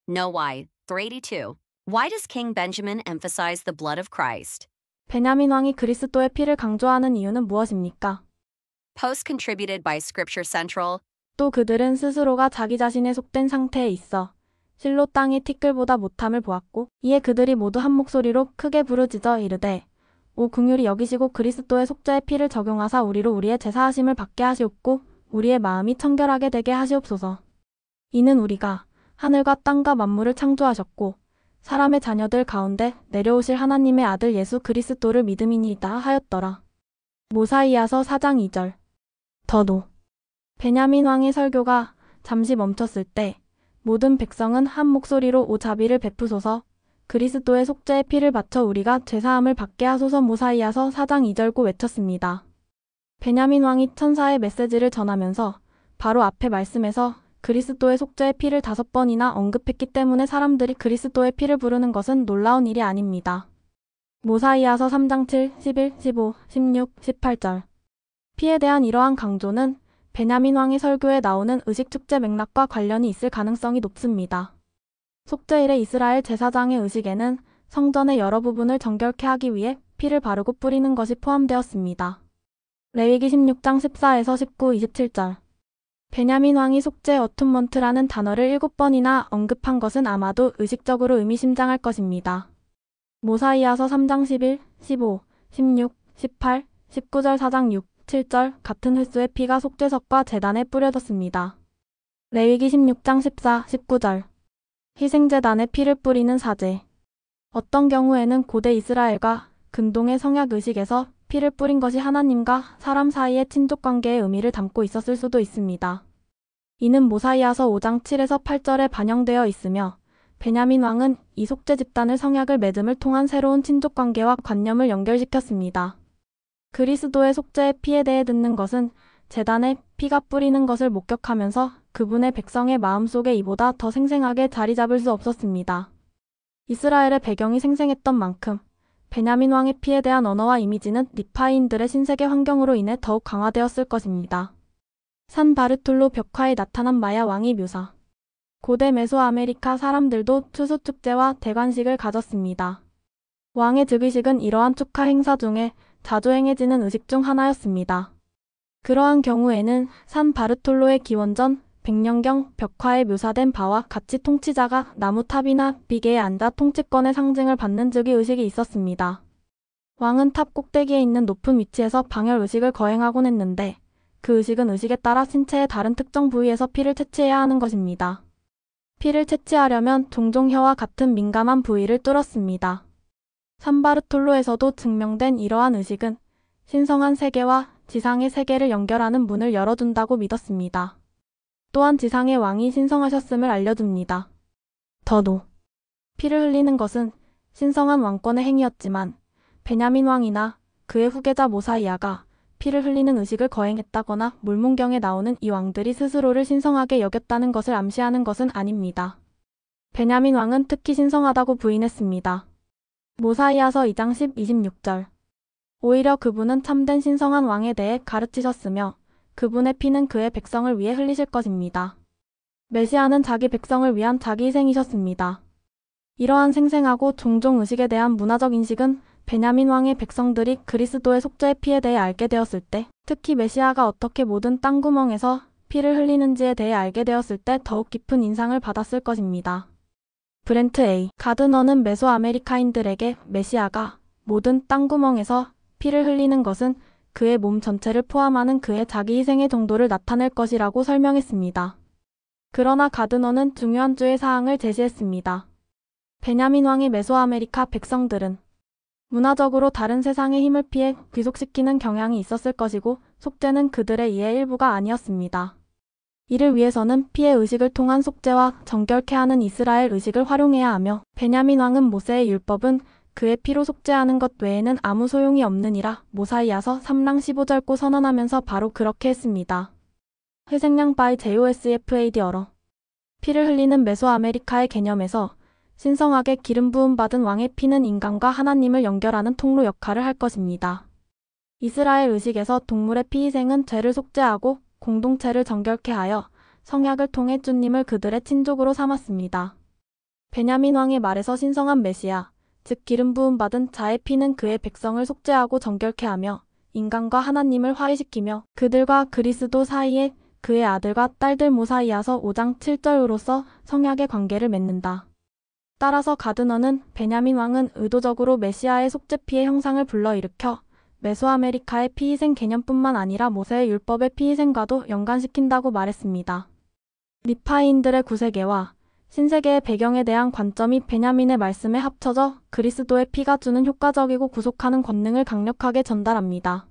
Know why. 382. Why does King Benjamin emphasize the blood of Christ? 베냐민 왕이 그리스도의 피를 강조하는 이유는 무엇입니까? Post contributed by Scripture Central. 또 그들은 스스로가 자기 자신에 속된 상태에 있어 실로 땅의 티끌보다 못함을 보았고 이에 그들이 모두 한 목소리로 크게 부르짖어 이르되 오 긍휼히 여기시고 그리스도의 속죄의 피를 적용하사 우리로 우리의 제사하심을 받게 하시옵고 우리의 마음이 청결하게 되게 하시옵소서. 이는 우리가 하늘과 땅과 만물을 창조하셨고 사람의 자녀들 가운데 내려오실 하나님의 아들 예수 그리스도를 믿음이니이다 하였더라. 모사이아서 4장 2절. 더도 베냐민 왕의 설교가 잠시 멈췄을 때 모든 백성은 한 목소리로 오 자비를 베푸소서 그리스도의 속죄의 피를 바쳐 우리가 죄사함을 받게 하소서 모사이아서 4장 2절고 외쳤습니다. 베냐민 왕이 천사의 메시지를 전하면서 바로 앞에 말씀에서 그리스도의 속죄의 피를 5번이나 언급했기 때문에 사람들이 그리스도의 피를 부르는 것은 놀라운 일이 아닙니다. 모사이아서 3장 7, 11, 15, 16, 18절. 피에 대한 이러한 강조는 베냐민 왕의 설교에 나오는 의식축제 맥락과 관련이 있을 가능성이 높습니다. 속죄일의 이스라엘 제사장의 의식에는 성전의 여러 부분을 정결케 하기 위해 피를 바르고 뿌리는 것이 포함되었습니다. 레위기 16장 14에서 19, 27절. 베냐민 왕이 속죄 어툰먼트라는 단어를 7번이나 언급한 것은 아마도 의식적으로 의미심장할 것입니다. 모사이아서 3장 11, 15, 16, 18, 19절 4장 6, 7절 같은 횟수의 피가 속죄석과 제단에 뿌려졌습니다. 레위기 16장 14, 19절. 희생제단에 피를 뿌리는 사제. 어떤 경우에는 고대 이스라엘과 근동의 성약 의식에서 피를 뿌린 것이 하나님과 사람 사이의 친족관계의 의미를 담고 있었을 수도 있습니다. 이는 모사이아서 5장 7에서 8절에 반영되어 있으며 베냐민 왕은 이 속죄 집단을 성약을 맺음을 통한 새로운 친족관계와 관념을 연결시켰습니다. 그리스도의 속죄의 피에 대해 듣는 것은 제단에 피가 뿌리는 것을 목격하면서 그분의 백성의 마음속에 이보다 더 생생하게 자리 잡을 수 없었습니다. 이스라엘의 배경이 생생했던 만큼 베냐민 왕의 피에 대한 언어와 이미지는 리파이인들의 신세계 환경으로 인해 더욱 강화되었을 것입니다. 산 바르톨로 벽화에 나타난 마야 왕의 묘사. 고대 메소아메리카 사람들도 추수축제와 대관식을 가졌습니다. 왕의 즉위식은 이러한 축하 행사 중에 자주 행해지는 의식 중 하나였습니다. 그러한 경우에는 산 바르톨로의 기원전 100년경 벽화에 묘사된 바와 같이 통치자가 나무탑이나 비계에 앉아 통치권의 상징을 받는 즉위의식이 있었습니다. 왕은 탑 꼭대기에 있는 높은 위치에서 방열 의식을 거행하곤 했는데 그 의식은 의식에 따라 신체의 다른 특정 부위에서 피를 채취해야 하는 것입니다. 피를 채취하려면 종종 혀와 같은 민감한 부위를 뚫었습니다. 산바르톨로에서도 증명된 이러한 의식은 신성한 세계와 지상의 세계를 연결하는 문을 열어준다고 믿었습니다. 또한 지상의 왕이 신성하셨음을 알려줍니다. 더도 피를 흘리는 것은 신성한 왕권의 행위였지만 베냐민 왕이나 그의 후계자 모사이아가 피를 흘리는 의식을 거행했다거나 물문경에 나오는 이 왕들이 스스로를 신성하게 여겼다는 것을 암시하는 것은 아닙니다. 베냐민 왕은 특히 신성하다고 부인했습니다. 모사이아서 2장 10, 26절. 오히려 그분은 참된 신성한 왕에 대해 가르치셨으며 그분의 피는 그의 백성을 위해 흘리실 것입니다. 메시아는 자기 백성을 위한 자기 희생이셨습니다. 이러한 생생하고 종종 의식에 대한 문화적 인식은 베냐민 왕의 백성들이 그리스도의 속죄의 피에 대해 알게 되었을 때, 특히 메시아가 어떻게 모든 땅구멍에서 피를 흘리는지에 대해 알게 되었을 때 더욱 깊은 인상을 받았을 것입니다. 브렌트 A. 가드너는 메소아메리카인들에게 메시아가 모든 땅구멍에서 피를 흘리는 것은 그의 몸 전체를 포함하는 그의 자기 희생의 정도를 나타낼 것이라고 설명했습니다. 그러나 가드너는 중요한 주의 사항을 제시했습니다. 베냐민 왕의 메소아메리카 백성들은 문화적으로 다른 세상의 힘을 피해 귀속시키는 경향이 있었을 것이고 속죄는 그들의 이해 일부가 아니었습니다. 이를 위해서는 피의 의식을 통한 속죄와 정결케 하는 이스라엘 의식을 활용해야 하며 베냐민 왕은 모세의 율법은 그의 피로 속죄하는 것 외에는 아무 소용이 없느니라 모사이아서 3랑 15절고 선언하면서 바로 그렇게 했습니다. 회생량 by JOSFAD 어러. 피를 흘리는 메소아메리카의 개념에서 신성하게 기름 부음 받은 왕의 피는 인간과 하나님을 연결하는 통로 역할을 할 것입니다. 이스라엘 의식에서 동물의 피 희생은 죄를 속죄하고 공동체를 정결케 하여 성약을 통해 주님을 그들의 친족으로 삼았습니다. 베냐민 왕의 말에서 신성한 메시아, 즉 기름 부음 받은 자의 피는 그의 백성을 속죄하고 정결케 하며 인간과 하나님을 화해시키며 그들과 그리스도 사이에 그의 아들과 딸들 모사이아서 5장 7절로서 성약의 관계를 맺는다. 따라서 가드너는 베냐민 왕은 의도적으로 메시아의 속죄 피의 형상을 불러일으켜 메소아메리카의 피희생 개념뿐만 아니라 모세의 율법의 피희생과도 연관시킨다고 말했습니다. 리파이인들의 구세계와 신세계의 배경에 대한 관점이 베냐민의 말씀에 합쳐져 그리스도의 피가 주는 효과적이고 구속하는 권능을 강력하게 전달합니다.